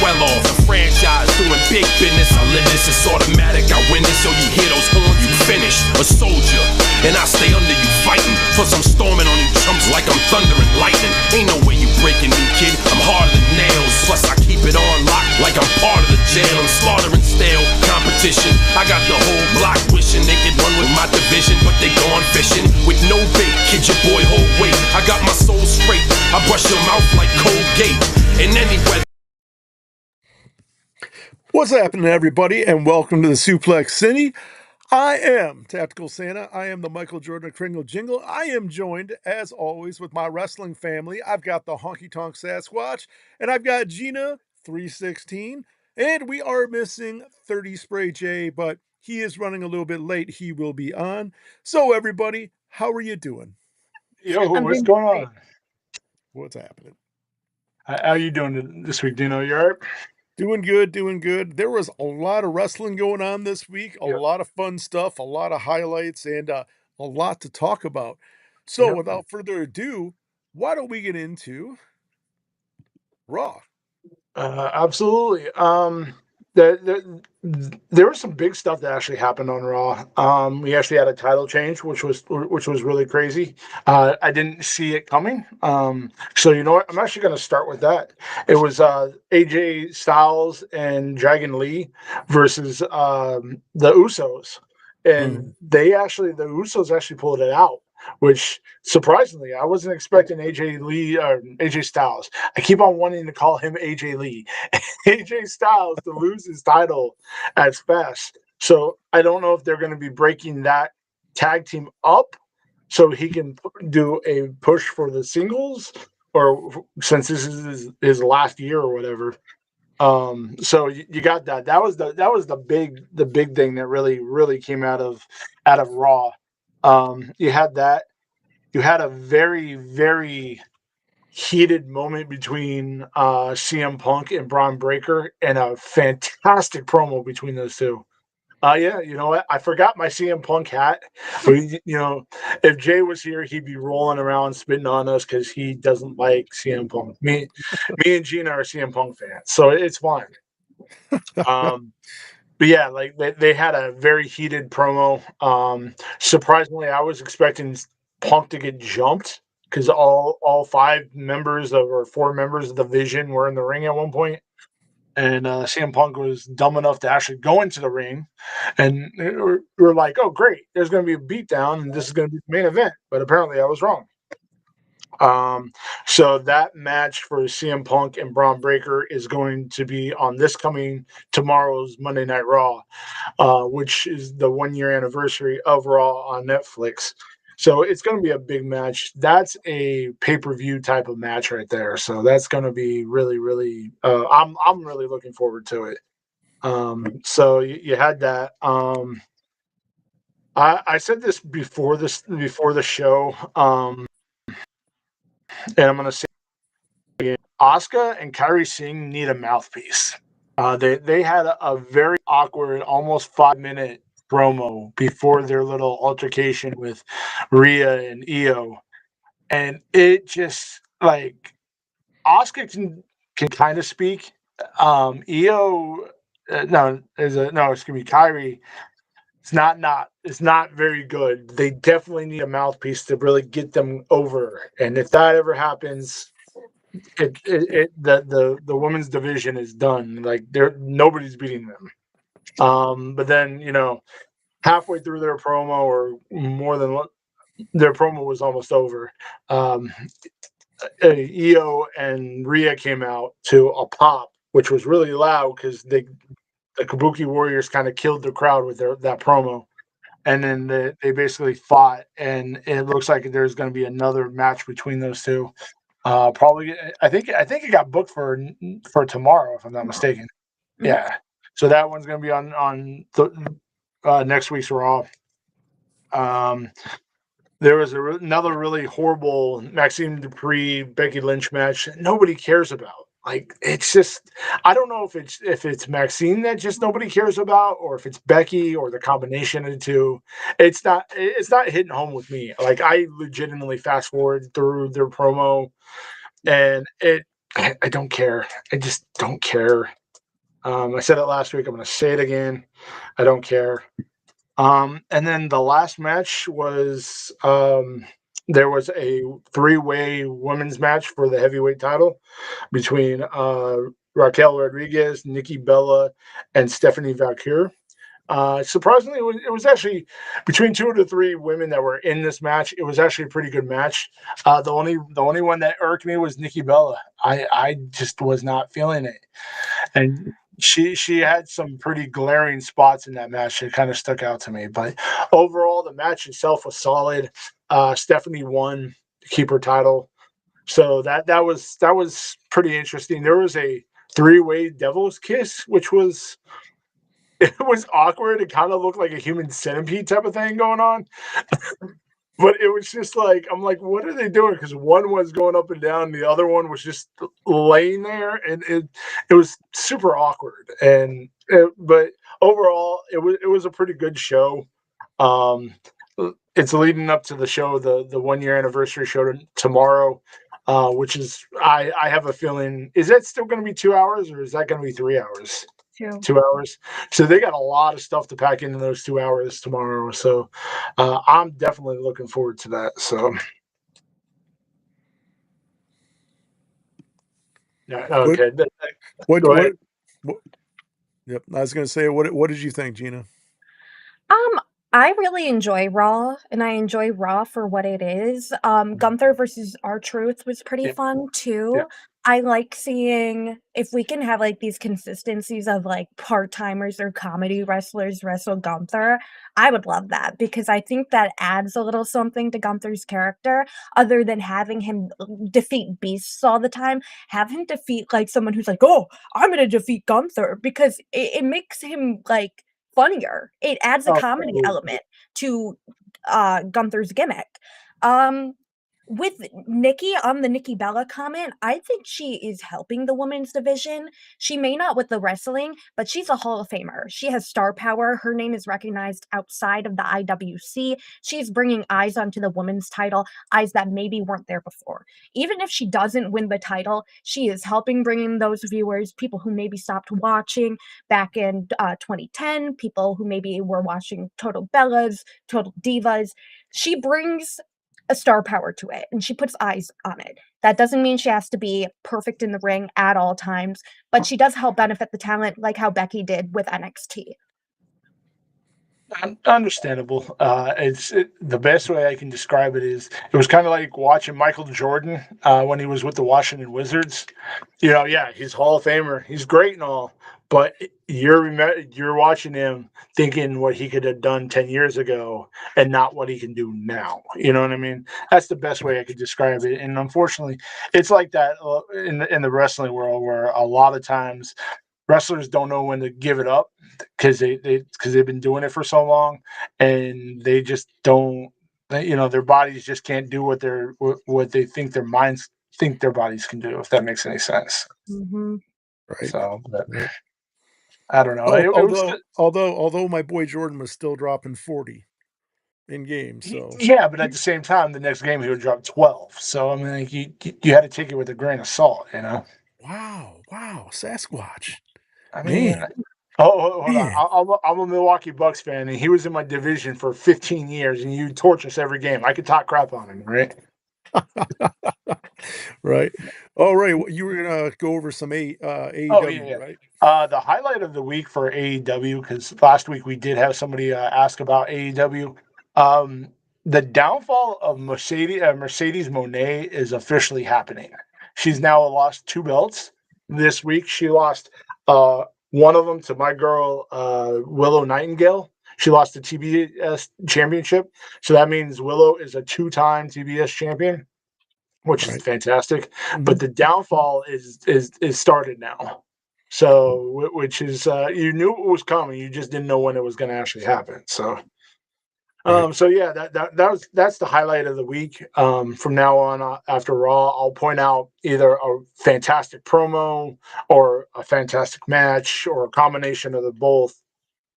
well off. The franchise doing big business. I live this, it's automatic. I win this, so you hear those horns, you finished. A soldier, and I stay under you fighting. Plus I'm storming on you chumps like I'm thunder and lightning. Ain't no way you breaking me, kid. I'm harder than nails. Plus I keep it on lock like I'm part of the jail. I'm slaughtering stale competition. I got the whole block wishing they could run with my division, but they gone fishing with no bait. Kid, your boy hold weight. I got my soul straight. I brush your mouth like Colgate. In any weather. What's happening, everybody, and welcome to the Suplex Syndicate. I am Tactical Santa. I am the Michael Jordan of Kringle Jingle. I am joined, as always, with my wrestling family. I've got the Honky Tonk Sasquatch, and I've got Gina 316, and we are missing 30 Spray J, but he is running a little bit late. He will be on. So, everybody, how are you doing? Yo, what's going on? What's happening? How you doing this week, Dino? You all right? Doing good, doing good. There was a lot of wrestling going on this week, a lot of fun stuff, a lot of highlights, and a lot to talk about. So without further ado, why don't we get into Raw? Absolutely. There was some big stuff that actually happened on Raw. We actually had a title change, which was really crazy. I didn't see it coming. So you know what? I'm actually going to start with that. It was AJ Styles and Dragon Lee versus the Usos, and the Usos actually pulled it out. Which surprisingly, I wasn't expecting AJ Styles. I keep on wanting to call him AJ Lee, AJ Styles to lose his title as fast. So I don't know if they're going to be breaking that tag team up so he can do a push for the singles, or since this is his last year or whatever. So you got that. That was the big thing that really came out of Raw. You had that. You had a very, very heated moment between CM Punk and Braun Breaker, and a fantastic promo between those two. Yeah, you know what? I forgot my CM Punk hat. You know, if Jay was here, he'd be rolling around spitting on us because he doesn't like CM Punk. Me and Gina are CM Punk fans, so it's fine. But yeah, like they had a very heated promo. Surprisingly, I was expecting Punk to get jumped because all 4 members of the Vision were in the ring at one point, and CM Punk was dumb enough to actually go into the ring, and we're like, "Oh, great! There's going to be a beatdown, and this is going to be the main event." But apparently, I was wrong. So that match for CM Punk and Braun Breaker is going to be on tomorrow's Monday Night Raw, which is the 1-year anniversary of Raw on Netflix. So it's going to be a big match. That's a pay-per-view type of match right there. So that's going to be really, really. I'm really looking forward to it. So you had that. I said this before the show. And I'm going to say again, Asuka and Kairi Singh need a mouthpiece. They had a very awkward, almost 5-minute promo before their little altercation with Rhea and Io, and it just like Asuka can kind of speak. Io, Kairi. It's not very good. They definitely need a mouthpiece to really get them over. And if that ever happens, the women's division is done. Like nobody's beating them. But then halfway through their promo, or more than their promo was almost over. Io and Rhea came out to a pop, which was really loud because the Kabuki Warriors kind of killed the crowd with that promo, and then they basically fought, and it looks like there's going to be another match between those two. Probably, I think it got booked for tomorrow, if I'm not mistaken. Mm-hmm. Yeah, so that one's going to be on next week's Raw. There was another really horrible Maxime Dupree Becky Lynch match that nobody cares about. Like, it's just, I don't know if it's Maxine that just nobody cares about, or if it's Becky, or the combination of the two. It's not hitting home with me. Like, I legitimately fast forward through their promo, and it I don't care. I just don't care. I said it last week. I'm going to say it again. I don't care. And then the last match was there was a 3-way women's match for the heavyweight title between Raquel Rodriguez, Nikki Bella, and Stephanie Valkyr. Surprisingly, it was actually between 2 of the 3 women that were in this match. It was actually a pretty good match. The only one that irked me was Nikki Bella. I just was not feeling it, and she had some pretty glaring spots in that match that kind of stuck out to me. But overall, the match itself was solid. Stephanie won to keep her title, so that was pretty interesting. There was a 3-way Devil's Kiss, which was it was awkward. It kind of looked like a human centipede type of thing going on. But it was just like, I'm like, what are they doing? Because one was going up and down, the other one was just laying there, and it was super awkward. But overall, it was a pretty good show. Um, it's leading up to the show, the 1 year anniversary show tomorrow, which is I have a feeling, is that still going to be 2 hours, or is that going to be 3 hours? 2 hours. So they got a lot of stuff to pack into those 2 hours tomorrow. So I'm definitely looking forward to that. So yeah, okay. What Go what, ahead. what Yep, I was going to say, what did you think, Gina? Um, I really enjoy Raw, and I enjoy Raw for what it is. Gunther versus R-Truth was pretty Yeah, fun yeah. too. I like seeing if we can have like these consistencies of like part-timers or comedy wrestlers wrestle Gunther. I would love that because I think that adds a little something to Gunther's character other than having him defeat beasts all the time. Have him defeat like someone who's like, "Oh, I'm gonna defeat Gunther," because it makes him like funnier. It adds a Oh, comedy totally. element to Gunther's gimmick. Um, with Nikki on the Nikki Bella comment, I think she is helping the women's division. She may not with the wrestling, but she's a Hall of Famer. She has star power. Her name is recognized outside of the IWC. She's bringing eyes onto the women's title, eyes that maybe weren't there before. Even if she doesn't win the title, she is helping bring in those viewers, people who maybe stopped watching back in 2010, people who maybe were watching Total Bellas, Total Divas. She brings a star power to it and she puts eyes on it. That doesn't mean she has to be perfect in the ring at all times, but she does help benefit the talent like how Becky did with NXT. Understandable. The best way I can describe it is it was kind of like watching Michael Jordan when he was with the Washington Wizards. Yeah, he's Hall of Famer. He's great and all, but you're watching him thinking what he could have done 10 years ago and not what he can do now. You know what I mean? That's the best way I could describe it. And unfortunately, it's like that in the wrestling world where a lot of times wrestlers don't know when to give it up because they've been doing it for so long, and they just don't. Their bodies just can't do what they think their minds think their bodies can do. If that makes any sense. Mm-hmm. Right. So, but Right. I don't know. Oh, It was good. although my boy Jordan was still dropping 40 in games, so Yeah, but at the same time, the next game he would drop 12. So I mean, like, you had to take it with a grain of salt. wow, Sasquatch, I mean, man, hold on. man. I'm a Milwaukee Bucks fan, and he was in my division for 15 years, and you torch us every game. I could talk crap on him, right? Right. All right. You were gonna go over some Oh yeah, AEW, yeah. right? The highlight of the week for AEW, because last week we did have somebody ask about AEW. Um, the downfall of Mercedes Monet is officially happening. She's now lost 2 belts. This week she lost one of them to my girl Willow Nightingale. She lost the TBS championship, so that means Willow is a 2-time TBS champion, which is Right. fantastic. But Mhm. the downfall is started now. So, which is you knew it was coming, you just didn't know when it was going to actually happen. So, Right. so yeah, that's the highlight of the week. From now on, after Raw, I'll point out either a fantastic promo or a fantastic match or a combination of the both.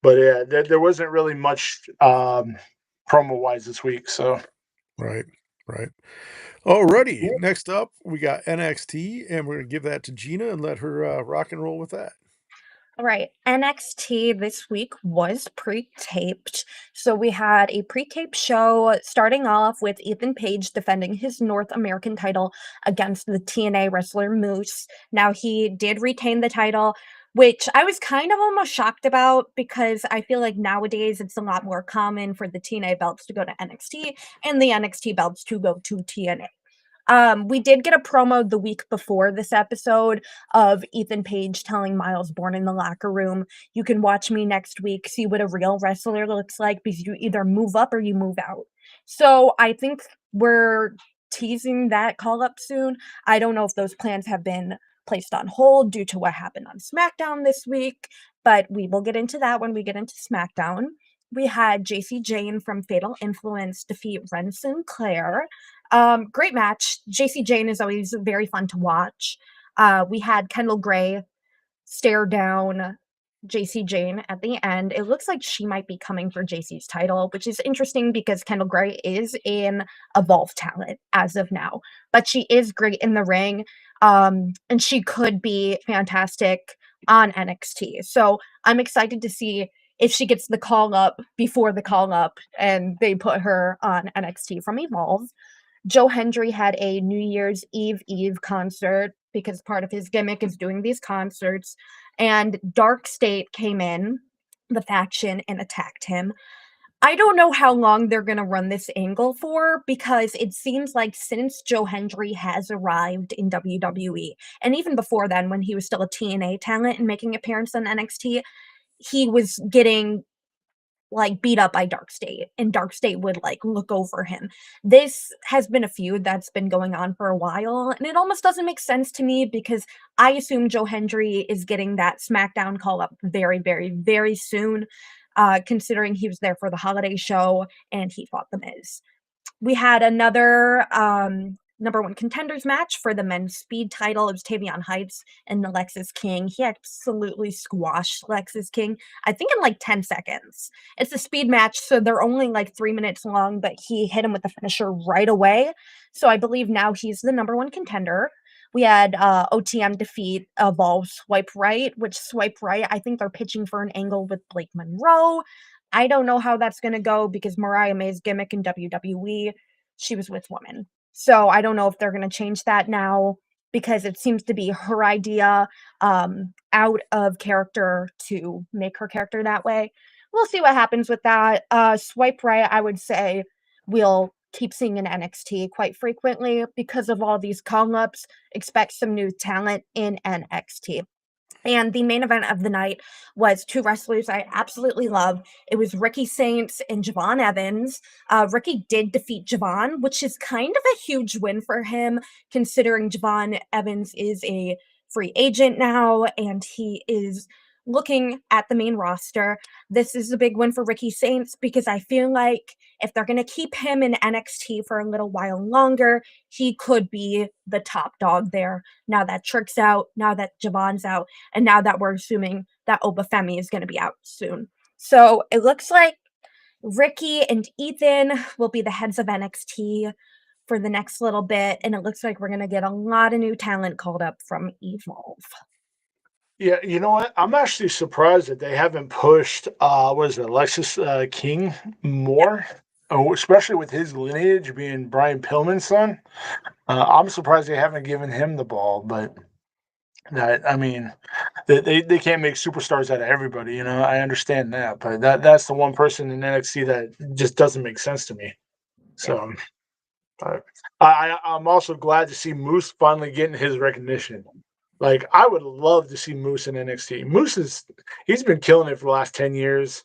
But yeah, there wasn't really much promo wise this week. So Right. Right. Alrighty, next up we got NXT, and we're gonna give that to Gina and let her rock and roll with that. All right, NXT this week was pre-taped. So we had a pre-taped show starting off with Ethan Page defending his North American title against the TNA wrestler Moose. Now he did retain the title, which I was kind of almost shocked about because I feel like nowadays it's a lot more common for the TNA belts to go to NXT and the NXT belts to go to TNA. We did get a promo the week before this episode of Ethan Page telling Miles Bourne in the locker room, "You can watch me next week, see what a real wrestler looks like because you either move up or you move out." So I think we're teasing that call up soon. I don't know if those plans have been placed on hold due to what happened on SmackDown this week, but we will get into that when we get into SmackDown. We had JC Jane from Fatal Influence defeat Ren Sinclair. Great match. JC Jane is always very fun to watch. We had Kendall Gray stare down JC Jane at the end. It looks like she might be coming for JC's title, which is interesting because Kendall Gray is an Evolve talent as of now, but she is great in the ring. And she could be fantastic on NXT. So I'm excited to see if she gets the call up before the call up and they put her on NXT from Evolve. Joe Hendry had a New Year's Eve concert because part of his gimmick is doing these concerts, and Dark State came in, the faction, and attacked him. I don't know how long they're going to run this angle for because it seems like since Joe Hendry has arrived in WWE, and even before then, when he was still a TNA talent and making appearance on NXT, he was getting like beat up by Dark State and Dark State would like look over him. This has been a feud that's been going on for a while and it almost doesn't make sense to me because I assume Joe Hendry is getting that SmackDown call up very, very, very soon, considering he was there for the holiday show and he fought The Miz. We had another number one contenders match for the men's speed title. It was Tavion Heights and Alexis King. He absolutely squashed Alexis King, I think in like 10 seconds. It's a speed match, so they're only like 3 minutes long, but he hit him with the finisher right away. So I believe now he's the number one contender. We had OTM defeat Evolve Swipe Right, which Swipe Right, I think they're pitching for an angle with Blake Monroe. I don't know how that's going to go because Mariah May's gimmick in WWE, she was with women. So I don't know if they're going to change that now because it seems to be her idea out of character to make her character that way. We'll see what happens with that. Swipe Right, I would say, we'll keep seeing in NXT quite frequently because of all these call-ups. Expect some new talent in NXT. And the main event of the night was two wrestlers I absolutely love. It was Ricky Saints and Javon Evans. Ricky did defeat Javon, which is kind of a huge win for him, considering Javon Evans is a free agent now and he is looking at the main roster. This is a big win for Ricky Saints because I feel like if they're going to keep him in NXT for a little while longer, he could be the top dog there. Now that Trick's out, now that Javon's out, and now that we're assuming that Obafemi is going to be out soon. So it looks like Ricky and Ethan will be the heads of NXT for the next little bit, and it looks like we're going to get a lot of new talent called up from Evolve. Yeah, you know what? I'm actually surprised that they haven't pushed what is it, Alexis King more, especially with his lineage being Brian Pillman's son. I'm surprised they haven't given him the ball, but that I mean, they can't make superstars out of everybody. You know, I understand that, but that's the one person in NXT that just doesn't make sense to me. So, I'm also glad to see Moose finally getting his recognition. Like, I would love to see Moose in NXT. He's been killing it for the last 10 years,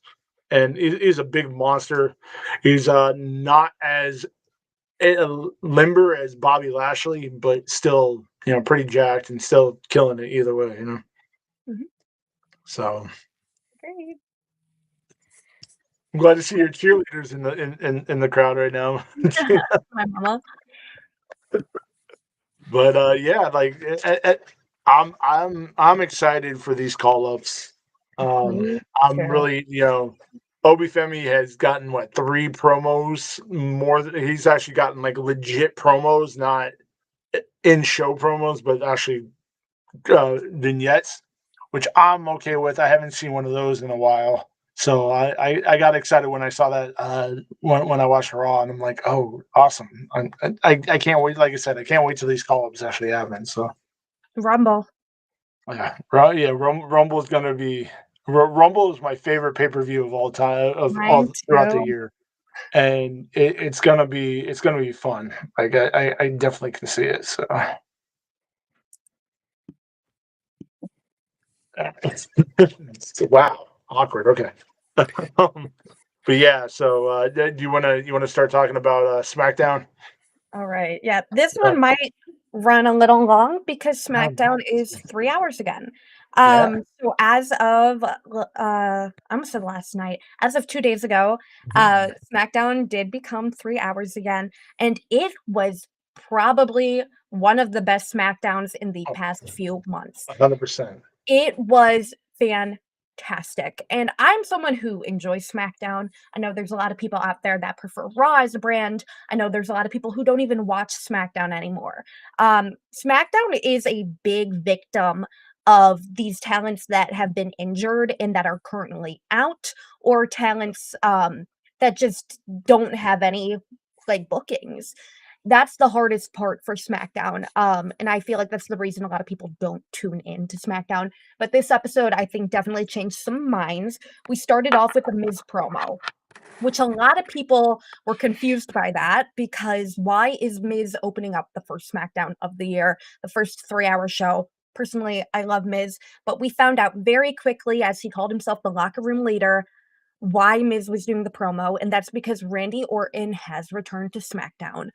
and he's a big monster. He's not as limber as Bobby Lashley, but still, pretty jacked and still killing it either way, Mhm. So Great. I'm glad to see your cheerleaders in the crowd right now. My mama. But yeah, like I'm excited for these call ups. Me I'm too. really Femi has gotten what 3 promos more. He's actually gotten like legit promos, not in show promos, but actually vignettes, which I'm okay with. I haven't seen one of those in a while. So I got excited when I saw that when I watched Raw, and I'm like, oh, awesome! I can't wait. Like I said, I can't wait till these call ups actually happen. So Rumble. yeah, Rumble is gonna be Rumble is my favorite pay per view of all time of all Mine throughout the too. year, and it's gonna be fun. Like I definitely can see it. So. Wow, awkward. Okay. But yeah, so do you want to start talking about SmackDown? All right. Yeah, this Uh, one might run a little long because SmackDown is 3 hours again. yeah. So as of I almost said last night, as of 2 days ago, SmackDown did become 3 hours again, and it was probably one of the best SmackDowns in the past few months. 100%. It was fantastic, and I'm someone who enjoys SmackDown. I know there's a lot of people out there that prefer Raw as a brand. I know there's a lot of people who don't even watch SmackDown anymore. SmackDown is a big victim of these talents that have been injured and that are currently out, or talents, that just don't have any, like, bookings. That's the hardest part for SmackDown, and I feel like that's the reason a lot of people don't tune in to SmackDown. But this episode, I think, definitely changed some minds. We started off with the Miz promo, which a lot of people were confused by that because why is Miz opening up the first SmackDown of the year, the first 3-hour show? Personally, I love Miz, but we found out very quickly, as he called himself the locker room leader, why Miz was doing the promo, and that's because Randy Orton has returned to SmackDown.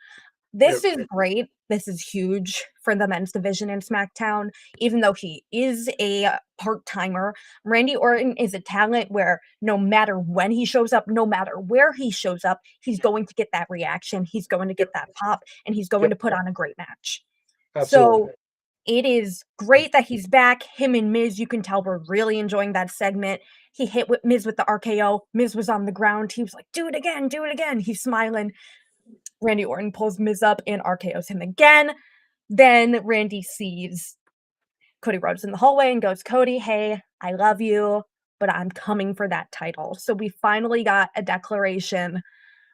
Yep. This is great. This is huge for the men's division in SmackDown, even though he is a part-timer. Randy Orton is a talent where no matter when he shows up, no matter where he shows up, he's going to get that reaction, he's going to get Yep. that pop, and he's going Yep. to put on a great match. Absolutely. So, it is great that he's back. Him and Miz, you can tell we're really enjoying that segment. He hit with Miz with the RKO. Miz was on the ground. He was like, "Do it again, do it again." He's smiling. Randy Orton pulls Miz up and RKO's him again. Then Randy sees Cody Rhodes in the hallway and goes, "Cody, hey, I love you, but I'm coming for that title." So we finally got a declaration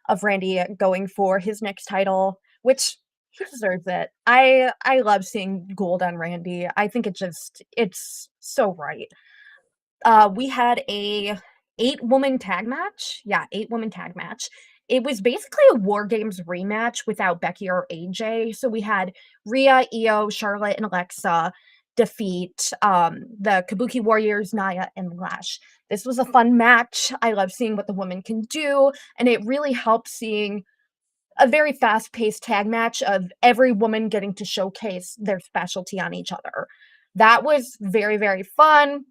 of Randy going for his next title, which he deserves it. I love seeing gold on Randy. I think it's so right. We had a 8-woman tag match. Yeah, 8-woman tag match. It was basically a War Games rematch without Becky or AJ. So we had Rhea, Io, Charlotte, and Alexa defeat the Kabuki Warriors, Naya, and Lash. This was a fun match. I love seeing what the women can do, and it really helps seeing a very fast-paced tag match of every woman getting to showcase their specialty on each other. That was very, very fun.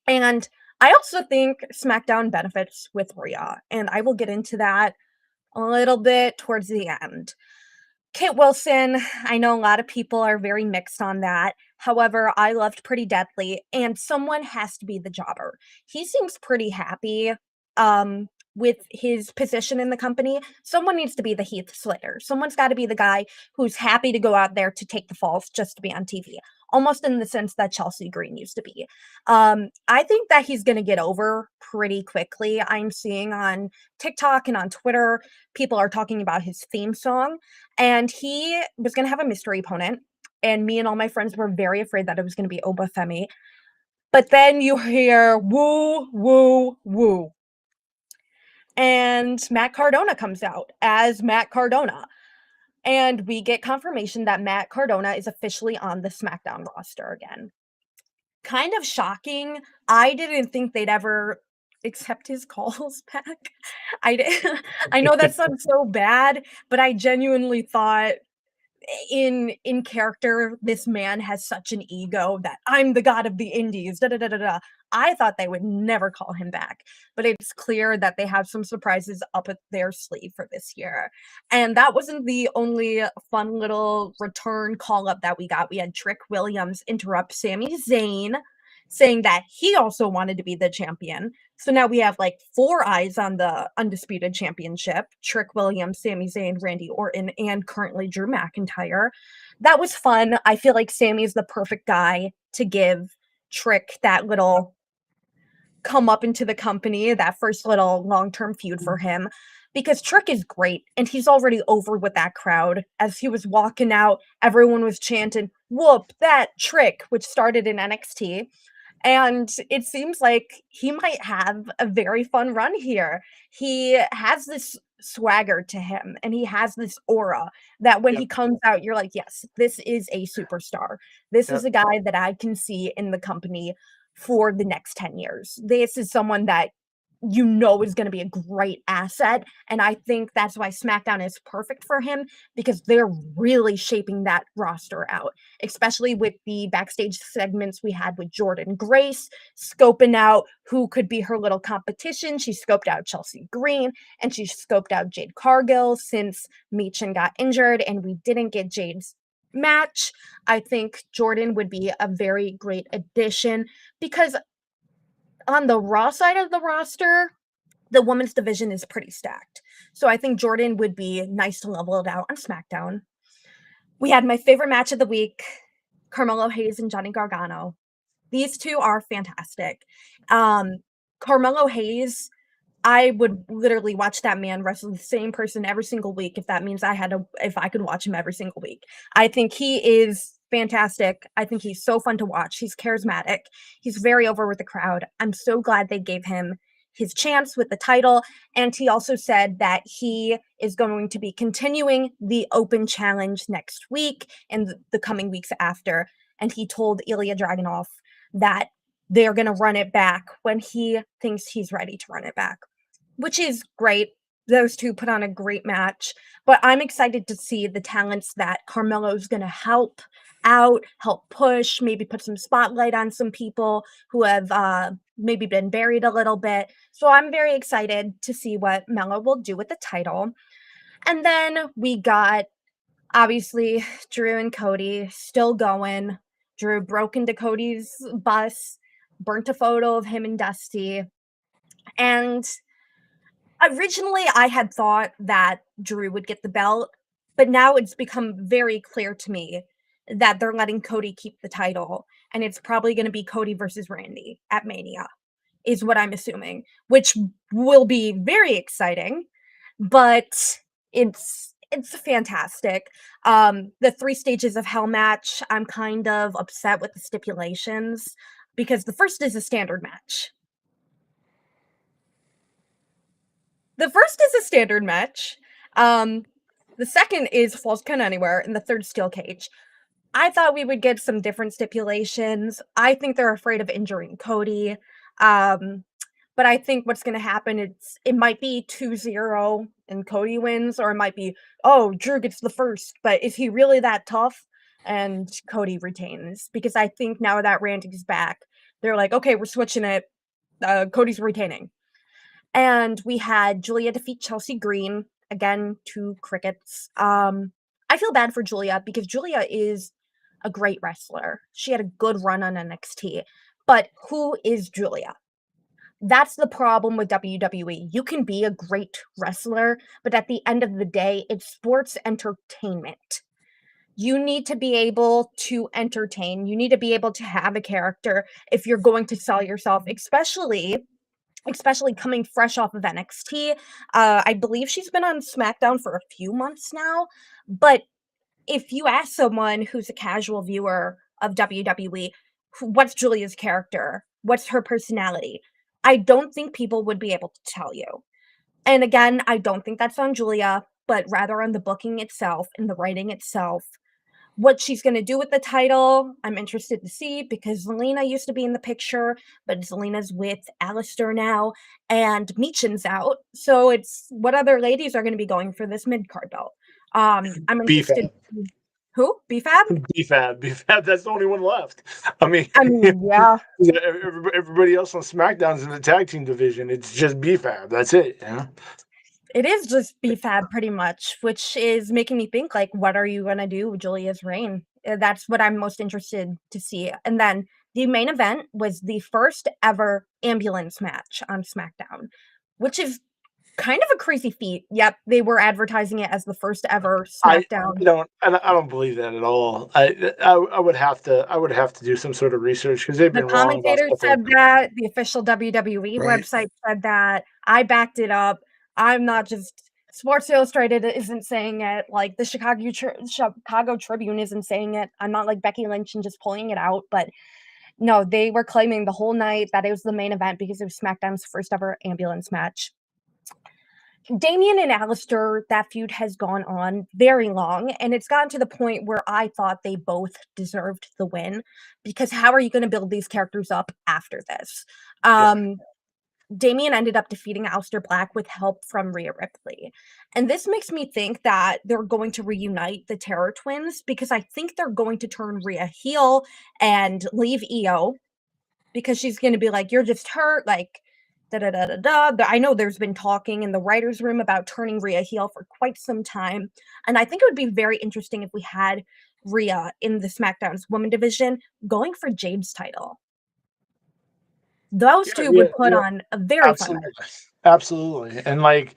And I also think SmackDown benefits with Rhea, and I will get into that a little bit towards the end. Kit Wilson, I know a lot of people are very mixed on that. However, I loved Pretty Deadly, and someone has to be the jobber. He seems pretty happy with his position in the company. Someone needs to be the Heath Slater. Someone's got to be the guy who's happy to go out there to take the falls just to be on TV, almost in the sense that Chelsea Green used to be. I think that he's going to get over pretty quickly. I'm seeing on TikTok and on Twitter, people are talking about his theme song, and he was going to have a mystery opponent. And me and all my friends were very afraid that it was going to be Oba Femi. But then you hear woo, woo, woo. And Matt Cardona comes out as Matt Cardona. And we get confirmation that Matt Cardona is officially on the SmackDown roster again. Kind of shocking. I didn't think they'd ever accept his calls back. I know that sounds so bad, but I genuinely thought in character, this man has such an ego that I'm the god of the indies. Da, da, da, da, da. I thought they would never call him back, but it's clear that they have some surprises up at their sleeve for this year. And that wasn't the only fun little return call up that we got. We had Trick Williams interrupt Sami Zayn, saying that he also wanted to be the champion. So now we have like 4 eyes on the Undisputed Championship: Trick Williams, Sami Zayn, Randy Orton, and currently Drew McIntyre. That was fun. I feel like Sami is the perfect guy to give Trick that little come up into the company, that first little long-term feud for him, because Trick is great and he's already over with that crowd. As he was walking out, everyone was chanting, "Whoop that Trick," which started in NXT. And it seems like he might have a very fun run here. He has this swagger to him and he has this aura that when Yep. he comes out, you're like, yes, this is a superstar. This is Yep. a guy that I can see in the company for the next 10 years. This is someone that you know is going to be a great asset. And I think that's why SmackDown is perfect for him, because they're really shaping that roster out, especially with the backstage segments we had with Jordan Grace, scoping out who could be her little competition. She scoped out Chelsea Green and she scoped out Jade Cargill since Meechin got injured and we didn't get Jade's match. I think Jordan would be a very great addition because on the Raw side of the roster, the women's division is pretty stacked. So I think Jordan would be nice to level it out on SmackDown. We had my favorite match of the week, Carmelo Hayes and Johnny Gargano. These two are fantastic. Carmelo Hayes, I would literally watch that man wrestle the same person every single week if that means if I could watch him every single week. I think he is fantastic. I think he's so fun to watch. He's charismatic. He's very over with the crowd. I'm so glad they gave him his chance with the title. And he also said that he is going to be continuing the open challenge next week and the coming weeks after. And he told Ilya Dragunov that they're going to run it back when he thinks he's ready to run it back, which is great. Those two put on a great match, but I'm excited to see the talents that Carmelo's going to help out, help push, maybe put some spotlight on some people who have maybe been buried a little bit. So I'm very excited to see what Melo will do with the title. And then we got, obviously, Drew and Cody still going. Drew broke into Cody's bus, burnt a photo of him and Dusty. And originally, I had thought that Drew would get the belt, but now it's become very clear to me that they're letting Cody keep the title, and it's probably going to be Cody versus Randy at Mania, is what I'm assuming, which will be very exciting, but it's fantastic. The 3 stages of hell match, I'm kind of upset with the stipulations because the first is a standard match. The first is a standard match. The second is Falls Count Anywhere, and the third steel cage. I thought we would get some different stipulations. I think they're afraid of injuring Cody. But I think what's going to happen is it might be 2-0 and Cody wins, or it might be, oh, Drew gets the first, but is he really that tough? And Cody retains, because I think now that Randy's back, they're like, okay, we're switching it. Cody's retaining. And we had Julia defeat Chelsea Green, again, 2 crickets. I feel bad for Julia because Julia is a great wrestler. She had a good run on NXT. But who is Julia? That's the problem with WWE. You can be a great wrestler, but at the end of the day, it's sports entertainment. You need to be able to entertain. You need to be able to have a character if you're going to sell yourself, especially coming fresh off of NXT. I believe she's been on SmackDown for a few months now, but if you ask someone who's a casual viewer of WWE, what's Julia's character? What's her personality? I don't think people would be able to tell you. And again, I don't think that's on Julia, but rather on the booking itself and the writing itself. What she's going to do with the title, I'm interested to see, because Zelina used to be in the picture, but Zelina's with Alistair now, and Meechin's out. So it's what other ladies are going to be going for this mid-card belt. I'm interested. Who? BFAB? BFAB. That's the only one left. I mean, yeah. Everybody else on SmackDown's in the tag team division. It's just BFAB. That's it. Yeah. It is just BFAB pretty much, which is making me think, like, what are you going to do with Julia's reign? That's what I'm most interested to see. And then The main event was the first ever ambulance match on SmackDown, which is kind of a crazy feat. Yep, they were advertising it as the first ever I SmackDown. I don't believe that at all. I would have to do some sort of research because they've The been wrong about commentators stuff like said that, the official WWE Right. website said that, I backed it up. I'm not just Sports Illustrated isn't saying it, like, the Chicago Tribune isn't saying it. I'm not like Becky Lynch and just pulling it out, but no, they were claiming the whole night that it was the main event because it was SmackDown's first ever ambulance match. Damian and Alistair, that feud has gone on very long, and it's gotten to the point where I thought they both deserved the win, because how are you gonna build these characters up after this? yeah. Damian ended up defeating Aleister Black with help from Rhea Ripley, and this makes me think that they're going to reunite the Terror Twins, because I think they're going to turn Rhea heel and leave Io, because she's gonna be like, "You're just hurt," like, da da da da da. I know there's been talking in the writers' room about turning Rhea heel for quite some time, and I think it would be very interesting if we had Rhea in the SmackDown's women division going for Jade's title. Those Yeah, two yeah, would put yeah. on a very fun Absolutely. match. Absolutely. And like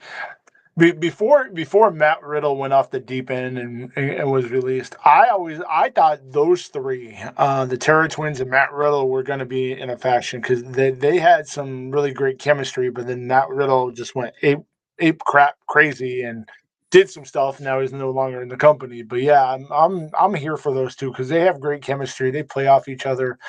before Matt Riddle went off the deep end and was released, I thought those three, the Terror Twins and Matt Riddle, were going to be in a faction because they had some really great chemistry. But then Matt Riddle just went ape crap crazy and did some stuff. Now he's no longer in the company. But yeah, I'm here for those two because they have great chemistry. They play off each other.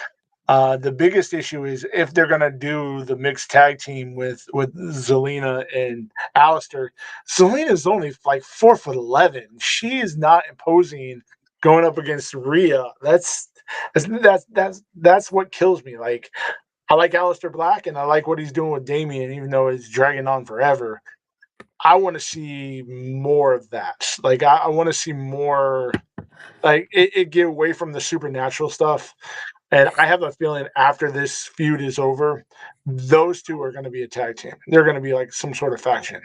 The biggest issue is if they're gonna do the mixed tag team with Zelina and Alistair. Zelina's only like 4'11". She is not imposing going up against Rhea. That's what kills me. Like I like Alistair Black and I like what he's doing with Damian, even though it's dragging on forever. I want to see more of that. Like I want to see more. Like it get away from the supernatural stuff. And I have a feeling after this feud is over, those two are going to be a tag team. They're going to be like some sort of faction.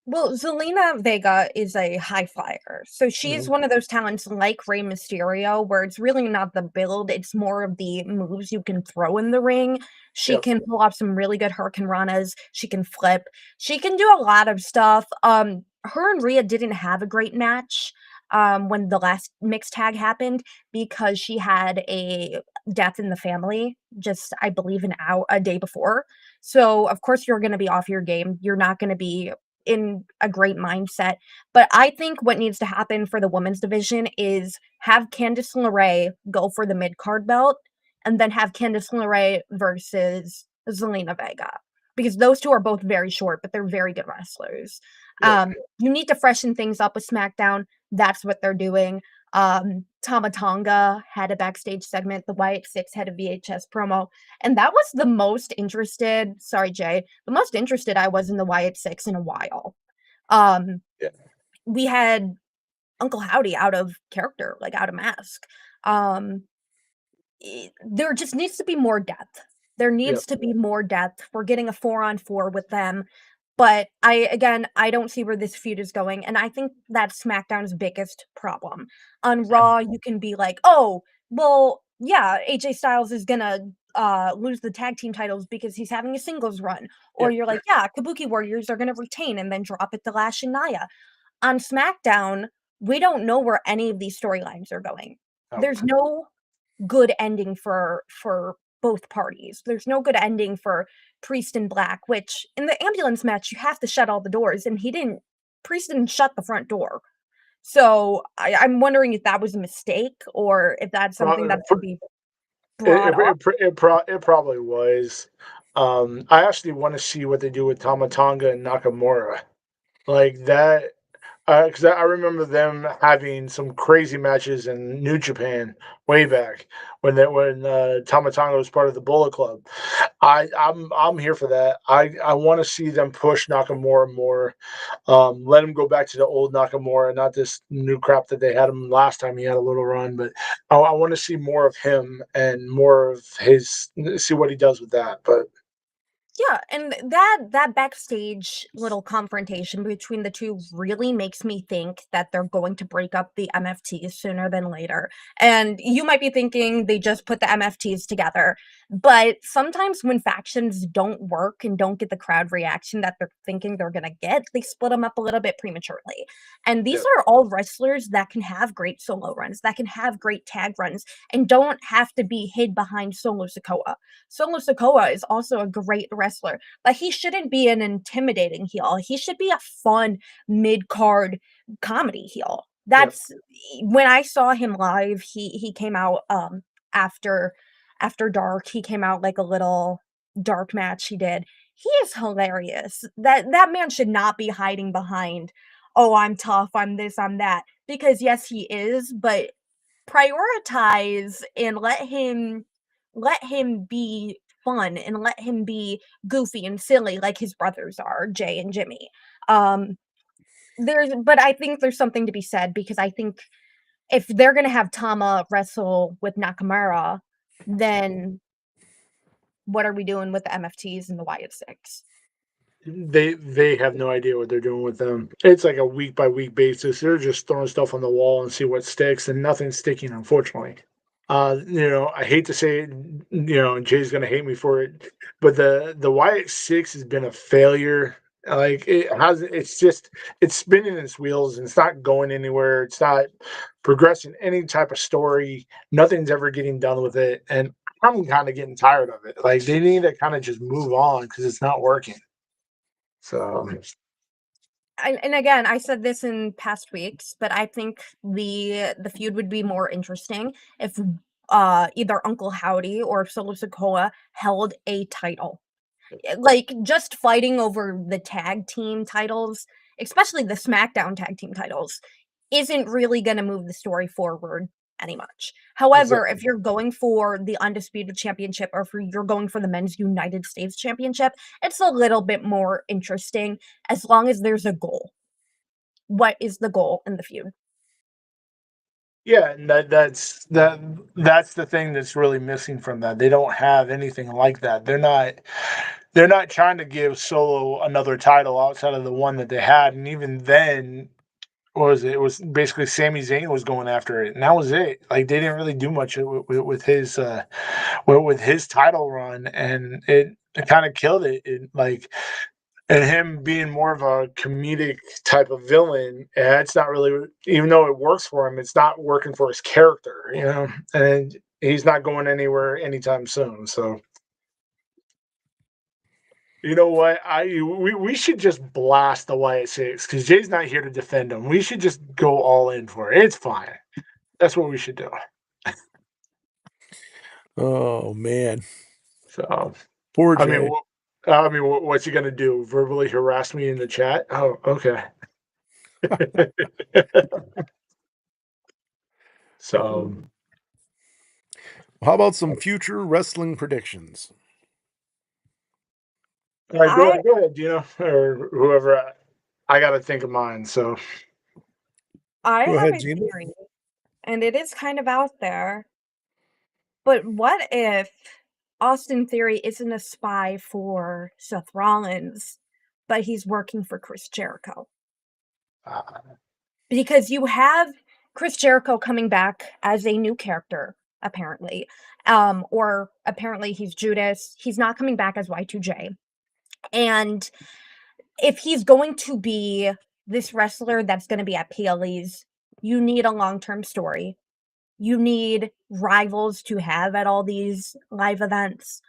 Well, Zelina Vega is a high flyer. So she's Mhm. one of those talents like Rey Mysterio, where it's really not the build, it's more of the moves you can throw in the ring. She Yep. can pull off some really good Hurricane Ranas. She can flip. She can do a lot of stuff. Her and Rhea didn't have a great match when the last mixed tag happened because she had a death in the family just, I believe, a day before. So, of course, you're going to be off your game. You're not going to be in a great mindset. But I think what needs to happen for the women's division is have Candice LeRae go for the mid card belt and then have Candice LeRae versus Zelina Vega. Because those two are both very short, but they're very good wrestlers. Yep. You need to freshen things up with SmackDown. That's what they're doing. Tama Tonga had a backstage segment. The Wyatt Six had a VHS promo. And that was the most interested, sorry, Jay, the most interested I was in the Wyatt Six in a while. Um, Yeah. we had Uncle Howdy out of character, like out of mask. Um, there just needs to be more depth. There Yep. needs to be more depth. We're getting a 4-on-4 with them. But I don't see where this feud is going, and I think that's SmackDown's biggest problem. On Raw, you can be like, "Oh, well, yeah, AJ Styles is gonna lose the tag team titles because he's having a singles run," or Yep. you're like, "Yeah, Kabuki Warriors are gonna retain and then drop it to Lash and Nia." On SmackDown, we don't know where any of these storylines are going. Nope. There's no good ending for both parties. There's no good ending for Priest and Black, which in the ambulance match you have to shut all the doors, and he didn't. Priest didn't shut the front door. So I'm wondering if that was a mistake or if that's something Pro- that should be It, brought it, up. it probably was. I actually want to see what they do with Tama Tonga and Nakamura. Like that, because I remember them having some crazy matches in New Japan way back when Tama Tonga was part of the Bullet Club. I'm here for that. I want to see them push Nakamura more. Let him go back to the old Nakamura, not this new crap that they had him last time he had a little run. But I want to see more of him and more of his. See what he does with that. But Yeah, and that backstage little confrontation between the two really makes me think that they're going to break up the MFTs sooner than later. And you might be thinking they just put the MFTs together, but sometimes when factions don't work and don't get the crowd reaction that they're thinking they're going to get, they split them up a little bit prematurely. And these Yeah. are all wrestlers that can have great solo runs, that can have great tag runs, and don't have to be hid behind Solo Sikoa. Solo Sikoa is also a great wrestler, but he shouldn't be an intimidating heel. He should be a fun mid-card comedy heel. Yeah. That's when I saw him live, he came out after dark. He came out like a little dark match he did. He is hilarious. That man should not be hiding behind, "Oh, I'm tough, I'm this, I'm that." Because yes, he is, but prioritize and let him be fun and let him be goofy and silly like his brothers are, Jay and Jimmy. Um, but I think there's something to be said because I think if they're gonna have Tama wrestle with Nakamura, then what are we doing with the MFTs and the Wyatt Six? They have no idea what they're doing with them. It's like a week by week basis. They're just throwing stuff on the wall and see what sticks, and nothing's sticking, unfortunately. I hate to say it, and Jay's gonna hate me for it, but the Wyatt Six has been a failure. Like it's spinning its wheels and it's not going anywhere. It's not progressing any type of story. Nothing's ever getting done with it, and I'm kind of getting tired of it. Like they need to kind of just move on because it's not working. So And again, I said this in past weeks, but I think the feud would be more interesting if either Uncle Howdy or Solo Sikoa held a title. Like just fighting over the tag team titles, especially the SmackDown tag team titles, isn't really going to move the story forward any much. However, exactly. if you're going for the undisputed championship or if you're going for the men's United States championship, it's a little bit more interesting as long as there's a goal. What is the goal in the feud? Yeah, and that's the thing that's really missing from that. They don't have anything like that. They're not trying to give Solo another title outside of the one that they had, and even then, what was it? It was basically Sami Zayn was going after it, and that was it. Like they didn't really do much with his title run, and it kind of killed it. And him being more of a comedic type of villain, it's not really, even though it works for him, it's not working for his character. And he's not going anywhere anytime soon. So, you know what? We should just blast the Wyatt Six because Jay's not here to defend him. We should just go all in for it. It's fine. That's what we should do. Oh man, So, poor I mean, Jay. what's he gonna do? Verbally harass me in the chat? Oh, okay. So, How about some future wrestling predictions? all right, I go ahead, Gina, or whoever. I got to think of mine. So, I Go have ahead, a Gina. theory, and it is kind of out there. But what if Austin Theory isn't a spy for Seth Rollins, but he's working for Chris Jericho? uh, Because you have Chris Jericho coming back as a new character, apparently. Or apparently he's Judas. He's not coming back as Y2J. And if he's going to be this wrestler that's going to be at PLEs, you need a long-term story. You need rivals to have at all these live events.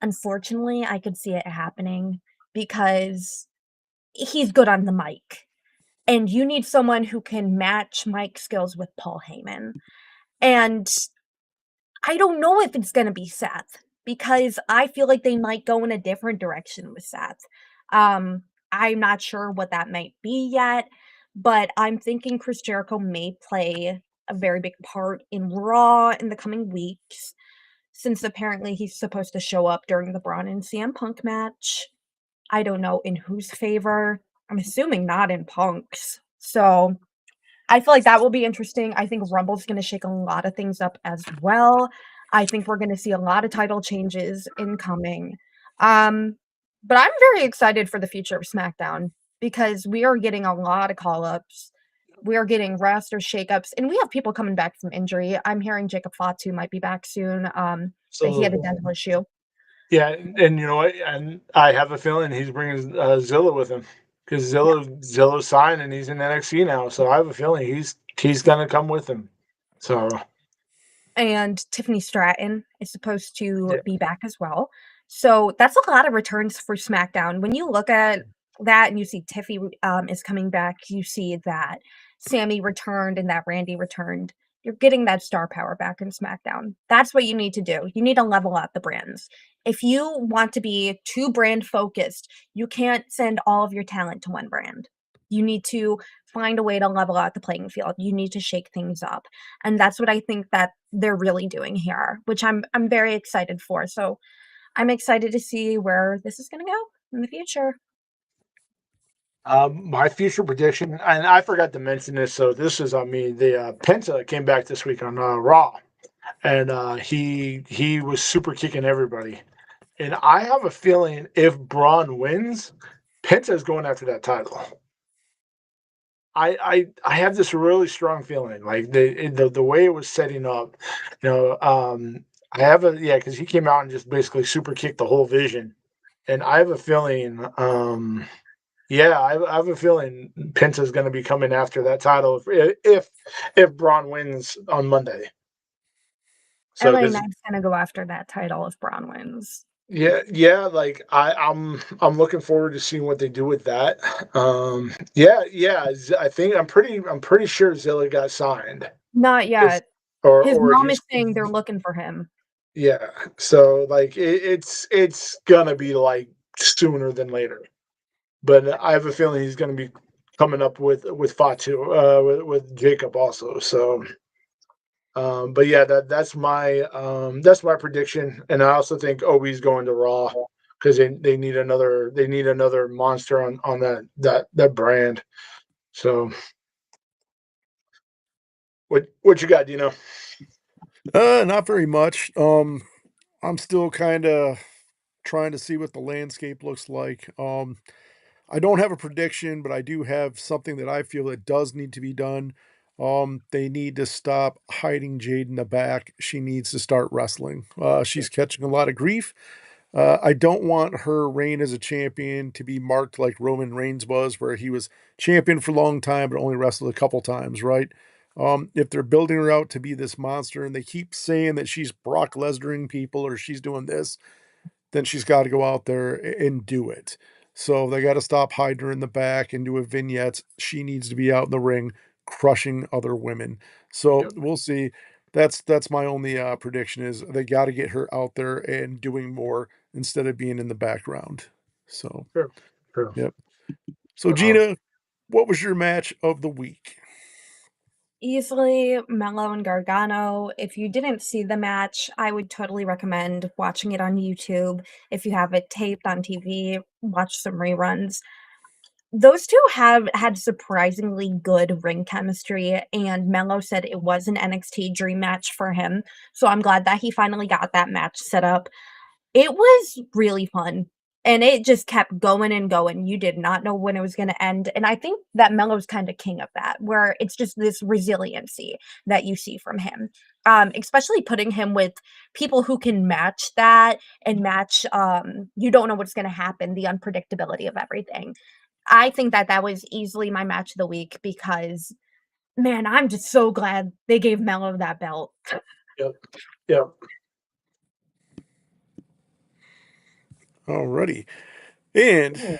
Unfortunately, I could see it happening because he's good on the mic. And you need someone who can match mic skills with Paul Heyman. And I don't know if it's gonna be Seth because I feel like they might go in a different direction with Seth. Um, I'm not sure what that might be yet, but I'm thinking Chris Jericho may play a very big part in Raw in the coming weeks, since apparently he's supposed to show up during the Braun and CM Punk match. I don't know in whose favor. I'm assuming not in Punk's. So I feel like that will be interesting. I think Rumble's gonna shake a lot of things up as well. I think we're gonna see a lot of title changes incoming. But I'm very excited for the future of SmackDown because we are getting a lot of call-ups. We are getting roster shakeups, and we have people coming back from injury. I'm hearing Jacob Fatu might be back soon. But he had a So dental issue. yeah, and you know what? And I have a feeling he's bringing Zilla with him because Zilla's signed and he's in NXT now. So I have a feeling he's gonna come with him. So And Tiffany Stratton is supposed to yeah, be back as well. So that's a lot of returns for SmackDown. When you look at that and you see Tiffy is coming back, you see that Sammy returned and that Randy returned. You're getting that star power back in SmackDown. That's what you need to do. You need to level up the brands. If you want to be too brand focused, you can't send all of your talent to one brand. You need to find a way to level out the playing field. You need to shake things up. And that's what I think that they're really doing here, which I'm very excited for. So I'm excited to see where this is going to go in the future. my future prediction, and I forgot to mention this. So this is on me. The Penta came back this week on Raw, and he was super kicking everybody. And I have a feeling if Braun wins, Penta is going after that title. I have this really strong feeling, like the way it was setting up, you know. I have a yeah, because he came out and just basically super kicked the whole vision, and I have a feeling, yeah, I have a feeling Penta's going to be coming after that title if Braun wins on Monday. So LA because Knight's going to go after that title if Braun wins. yeah, like I'm looking forward to seeing what they do with that. Yeah, I think I'm pretty sure Zilla got signed. Not Is yet. His or mom he's is saying they're looking for him. yeah. So like it's gonna be like sooner than later. But I have a feeling he's gonna be coming up with Fatu, with Jacob also. So but yeah, that's my prediction, and I also think Obi's going to Raw because they need another monster on that brand. So what you got, Dino? Not very much. I'm still kind of trying to see what the landscape looks like. I don't have a prediction, but I do have something that I feel that does need to be done. They need to stop hiding Jade in the back. She needs to start wrestling. She's catching a lot of grief. I don't want her reign as a champion to be marked like Roman Reigns was, where he was champion for a long time but only wrestled a couple times, right? If they're building her out to be this monster and they keep saying that she's Brock Lesnaring people or she's doing this, then she's got to go out there and do it. So they got to stop hiding her in the back and do a vignette. She needs to be out in the ring crushing other women. So Yep. we'll see. That's my only prediction is they got to get her out there and doing more instead of being in the background. So, True. True. yep. So Um, Gina, what was your match of the week? Easily Mello and Gargano. If you didn't see the match, I would totally recommend watching it on YouTube. If you have it taped on TV, watch some reruns. Those two have had surprisingly good ring chemistry, and Mello said it was an NXT dream match for him. So I'm glad that he finally got that match set up. It was really fun, and it just kept going and going. You did not know when it was gonna end, and I think that Mello's kinda king of that, where it's just this resiliency that you see from him. Especially putting him with people who can match that and match, you don't know what's gonna happen, the unpredictability of everything. I think that that was easily my match of the week because, man, I'm just so glad they gave Mello that belt. yep. Yep. Alrighty. And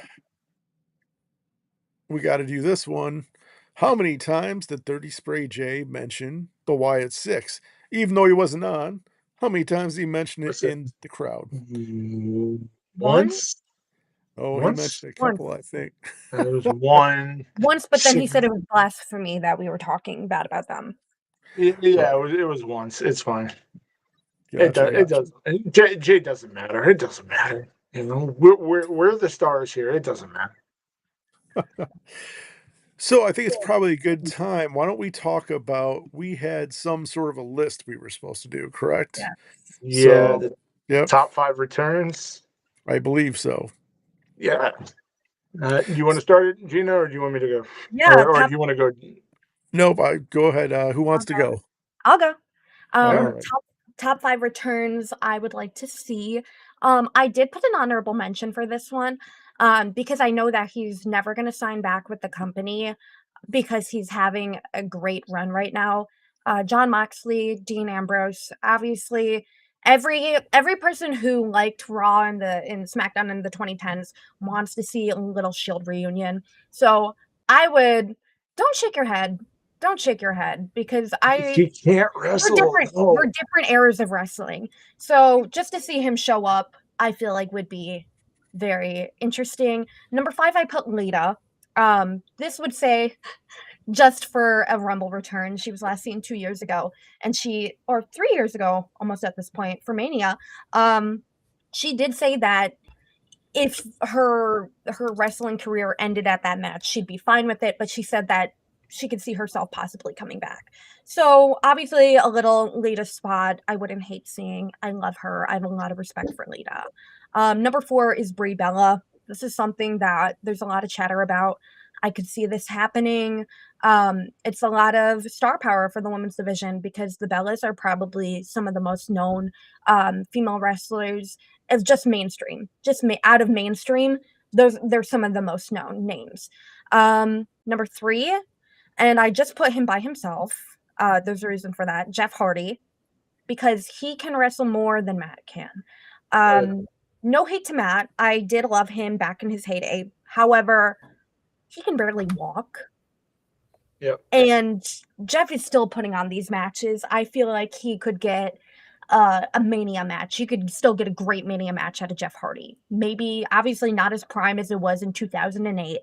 we got to do this one. How many times did 30 Spray J mention the Wyatt Six? Even though he wasn't on, how many times did he mention it What's it? in the crowd? One? Once, Oh, he once, mentioned a Once. couple, I think. there was one. Once, but then he said it was blasphemy that we were talking bad about them. Yeah, Right. it was once. It's fine. It Gotcha, does. It gotcha. doesn't. Jay doesn't matter. It doesn't matter. You know, we're the stars here. It doesn't matter. So I think it's probably a good time. Why don't we talk about we had some sort of a list we were supposed to do, correct? Yeah. Yeah, So, the yep, top 5 returns. I believe so. Yeah. Do you want to start it, Gina, or do you want me to go? Yeah, Or do you want to go? Nope. Go ahead. Who wants to go? I'll go. All right. Top 5 returns I would like to see. I did put an honorable mention for this one, because I know that he's never going to sign back with the company because he's having a great run right now. John Moxley, Dean Ambrose, obviously every person who liked Raw and SmackDown in the 2010s wants to see a little Shield reunion. So I would don't shake your head. Don't shake your head because He can't wrestle. we're different eras of wrestling. So just to see him show up, I feel like would be very interesting. Number 5, I put Lita. This would say just for a Rumble return. She was last seen 2 years ago, and or 3 years ago, almost at this point, for Mania. She did say that if her wrestling career ended at that match, she'd be fine with it, but she said that she could see herself possibly coming back. So obviously a little Lita spot I wouldn't hate seeing. I love her. I have a lot of respect for Lita. Number 4 is Brie Bella. This is something that there's a lot of chatter about. I could see this happening. It's a lot of star power for the women's division because the Bellas are probably some of the most known female wrestlers as just mainstream, out of mainstream. They're some of the most known names. Number 3, and I just put him by himself. There's a reason for that. Jeff Hardy, because he can wrestle more than Matt can. No hate to Matt. I did love him back in his heyday. However, he can barely walk. Yep. And Jeff is still putting on these matches. I feel like he could get a Mania match. You could still get a great Mania match out of Jeff Hardy. Maybe, obviously not as prime as it was in 2008,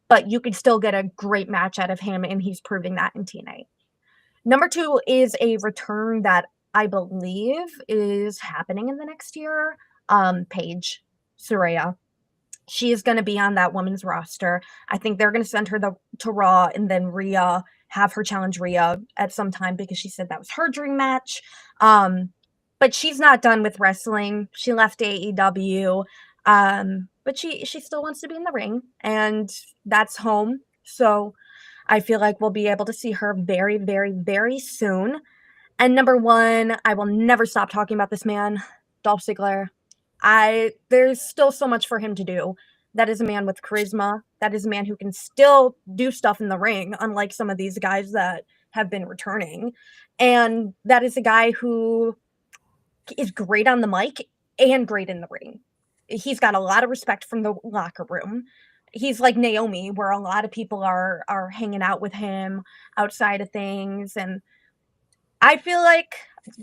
but you could still get a great match out of him, and he's proving that in TNA. Number 2 is a return that I believe is happening in the next year. Paige Saraya. She is going to be on that women's roster. I think they're going to send her to Raw, and then have her challenge Rhea at some time because she said that was her dream match. But she's not done with wrestling. She left AEW, but she still wants to be in the ring, and that's home. So I feel like we'll be able to see her very, very, very soon. And number 1, I will never stop talking about this man, Dolph Ziggler. There's still so much for him to do. That is a man with charisma. That is a man who can still do stuff in the ring, unlike some of these guys that have been returning. And that is a guy who is great on the mic and great in the ring. He's got a lot of respect from the locker room. He's like Naomi, where a lot of people are hanging out with him outside of things. And I feel like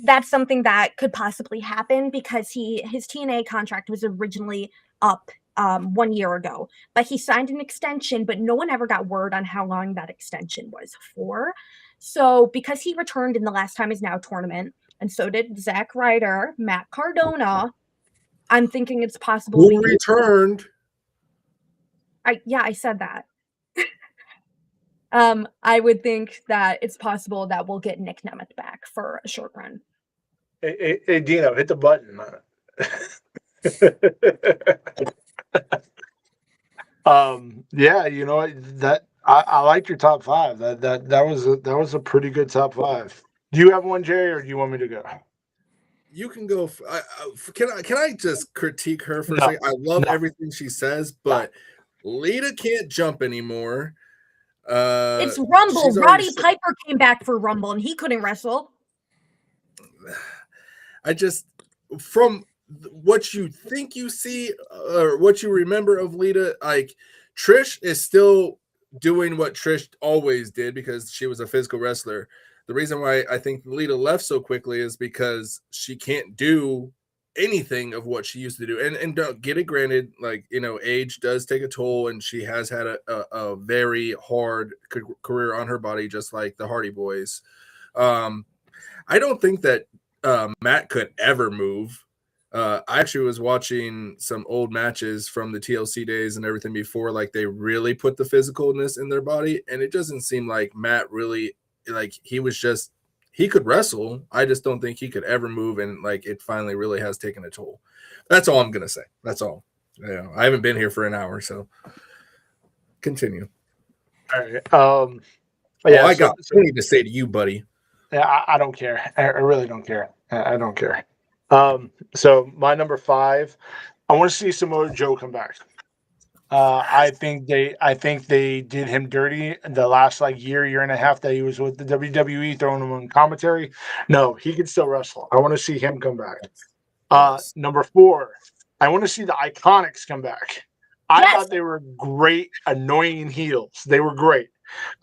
that's something that could possibly happen because his TNA contract was originally up 1 year ago, but he signed an extension, but no one ever got word on how long that extension was for. So because he returned in the Last Time Is Now tournament, and so did Zack Ryder, Matt Cardona, I'm thinking it's possible. Who returned? I said that. I would think that it's possible that we'll get Nick Nemeth back for a short run. Hey Dino, hit the button. Yeah, you know that I liked your top 5. That was a pretty good top 5. Do you have one, Jay, or do you want me to go? You can go. Can I just critique her for a second? I love everything she says, but Lita can't jump anymore. It's Rumble. Roddy Piper came back for Rumble, and he couldn't wrestle. From what you think you see or what you remember of Lita, like Trish is still doing what Trish always did because she was a physical wrestler. The reason why I think Lita left so quickly is because she can't do anything of what she used to do. And don't get it granted, like, you know, age does take a toll, and she has had a very hard career on her body, just like the Hardy Boys. I don't think that Matt could ever move. I actually was watching some old matches from the TLC days and everything before, like they really put the physicalness in their body, and it doesn't seem like Matt really, like, he could wrestle. I just don't think he could ever move, and like it finally really has taken a toll. That's all I'm gonna say. That's all. Yeah, I haven't been here for an hour, so continue. All right. Oh, Yeah. I So, got plenty to say to you, buddy. yeah, I don't care. I really don't care. I don't care. So my number 5, I want to see Samoa Joe come back. I think they did him dirty the last like year and a half that he was with the WWE, throwing him on commentary. No, he can still wrestle. I want to see him come back. Yes. Number 4, I want to see the Iconics come back. I Yes, thought they were great, annoying heels. They were great.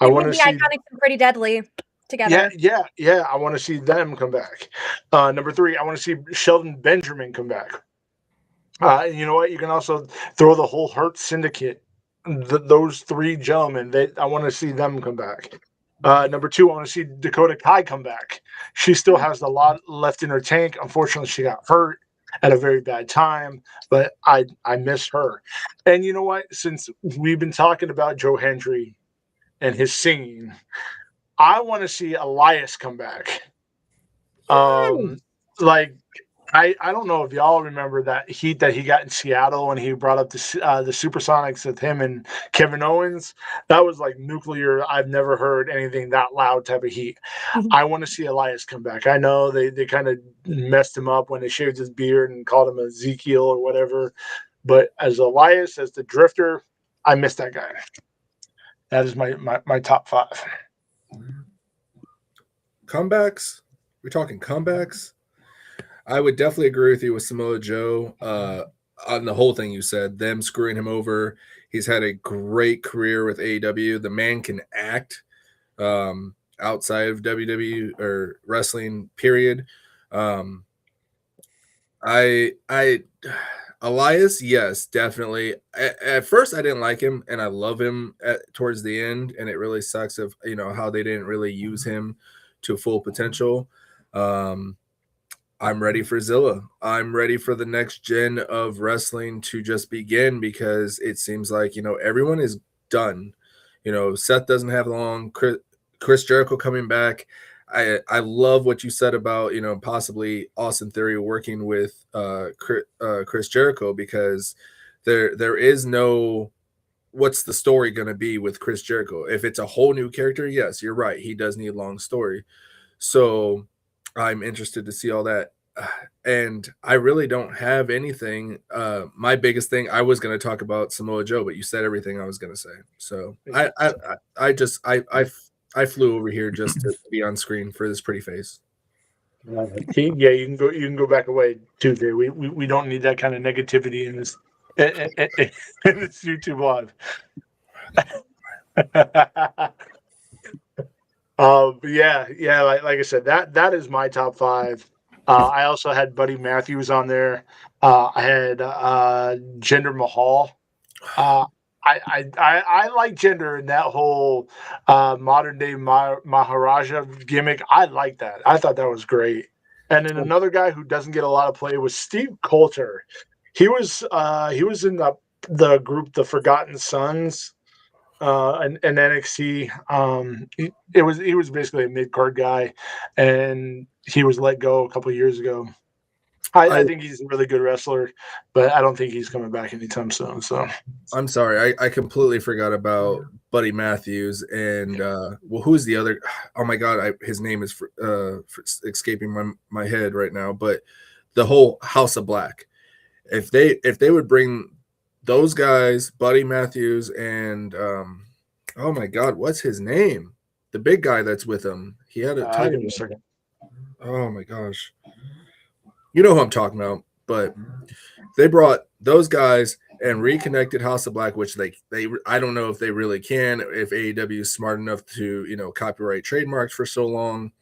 I they want would to be see, iconic and pretty deadly yeah, together. yeah. I want to see them come back. Number 3, I want to see Sheldon Benjamin come back. And you know what? You can also throw the whole Hurt Syndicate. Those 3 gentlemen, I want to see them come back. Number 2, I want to see Dakota Kai come back. She still has a lot left in her tank. Unfortunately, she got hurt at a very bad time, but I miss her. And you know what? Since we've been talking about Joe Hendry and his singing, I want to see Elias come back. Mm. Like I don't know if y'all remember that heat that he got in Seattle when he brought up the Supersonics with him and Kevin Owens. That was like nuclear. I've never heard anything that loud type of heat. I want to see Elias come back. I know they kind of messed him up when they shaved his beard and called him Ezekiel or whatever. But as Elias, as the Drifter, I miss that guy. That is my top 5. Comebacks. We're talking comebacks. I would definitely agree with you with Samoa Joe on the whole thing you said, them screwing him over. He's had a great career with AEW. The man can act outside of WWE or wrestling, period. Um, I Elias, yes, definitely. At first, I didn't like him, and I love him towards the end, and it really sucks of how they didn't really use him to full potential. I'm ready for Zilla. I'm ready for the next gen of wrestling to just begin because it seems like, everyone is done. Seth doesn't have long. Chris Jericho coming back. I love what you said about, possibly Austin Theory working with Chris Jericho because there is no what's the story going to be with Chris Jericho. If it's a whole new character, yes, you're right. He does need a long story. So I'm interested to see all that. And I really don't have anything. My biggest thing, I was going to talk about Samoa Joe, but you said everything I was going to say. So I flew over here just to be on screen for this pretty face. Yeah, you can go back away, Tuesday. We don't need that kind of negativity in this in this YouTube live. But yeah, like I said, that is my top 5. I also had Buddy Matthews on there. I had Jinder Mahal. I like Jinder in that whole modern day Maharaja gimmick. I like that. I thought that was great. And then another guy who doesn't get a lot of play was Steve Coulter. He was in the group The Forgotten Sons and NXT. He was basically a mid card guy, and he was let go a couple of years ago. I think he's a really good wrestler, but I don't think he's coming back anytime soon. So I'm sorry, I completely forgot about Buddy Matthews and who's the other? Oh my god, his name is escaping my head right now. But the whole House of Black, if they would bring those guys, Buddy Matthews and oh my god, what's his name? The big guy that's with him. He had a title. give me a second. Oh my gosh, you know who I'm talking about. But they brought those guys and reconnected House of Black, which they I don't know if they really can, if AEW is smart enough to copyright trademarks for so long.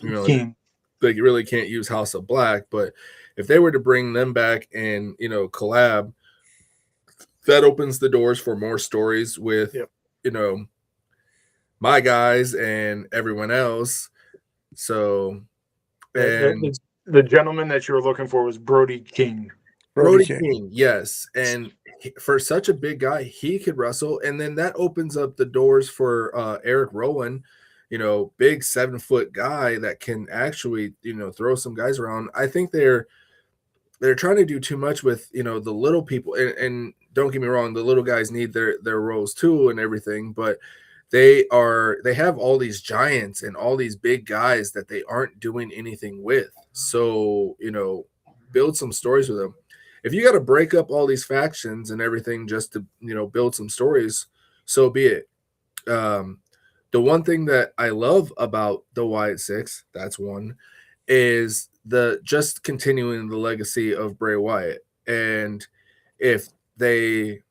They really can't use House of Black, but if they were to bring them back and collab, that opens the doors for more stories with my guys and everyone else. So and the gentleman that you were looking for was Brody King. Brody King, yes. And for such a big guy, he could wrestle. And then that opens up the doors for Eric Rowan, big 7-foot guy that can actually, throw some guys around. I think they're they're trying to do too much with, you know, the little people. And don't get me wrong, the little guys need their roles too and everything, but they have all these giants and all these big guys that they aren't doing anything with. So, you know, build some stories with them. If you got to break up all these factions and everything just to, you know, build some stories, so be it. The one thing that I love about the Wyatt Six, that's one, is the just continuing the legacy of Bray Wyatt. And if they,